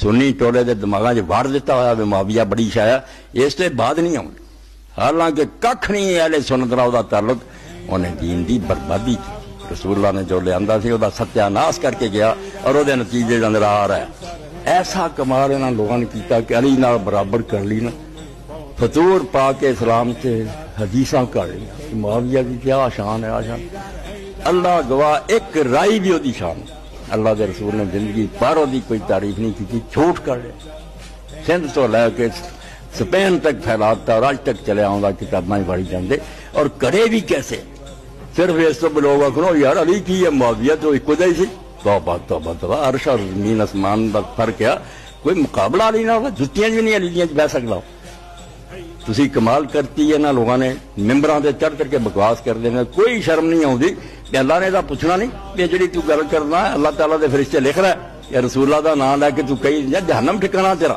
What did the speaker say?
सुन्नी टोले के दिमागां 'च वाड़ दिता होया भी मुआविया बड़ी शाया इस ते बाद नहीं आउंदी। हालांकि कख नहीं अहले सुन्नत नाल उहदा ताल्लुक, उन्हें दीन दी बर्बादी की। रसूलुल्लाह ने जो लियांदा सी उहदा सत्यानाश करके गया और उहदे नतीजे नजर आ रहा है। ऐसा कमाल इन्हां लोगों ने कीता कि अली नाल बराबर कर ली ना, फतूर पा के इस्लाम से हदीसां कर ली। मुआविया की क्या शान है, आशान अल्लाह गवाह एक राई भी ओदी शान। अल्लाह के रसूल ने जिंदगी पर ओदी कोई तारीफ नहीं की, झूठ कर लिया। सिंध तो लैके स्पेन तक फैलाता और आज तक चले आउंदा किताबां ही पढ़ी जांदे। और करे भी कैसे, सिर्फ इस तो लोग आखो यार अली की है मुआविया तो इको ही सी। तौबा तौबा तौबा, अर्श और ज़मीन आसमान का फर्क है, कोई मुकाबला नहीं ना, जुत्तियां भी नहीं अली दियां बह सकदा। तुसी कमाल करती है ना, लोगों ने मिंबरां ते चढ़ चढ़ के बकवास करते हैं, कोई शर्म नहीं आउंदी। अल्लाह ने तां पुछना नहीं कि जिहड़ी तू गल करना, अल्लाह ताला दे फरिश्ते लिख रहा है या रसूला दा नाम लैके तू कही जहन्नम ठिकाना तेरा।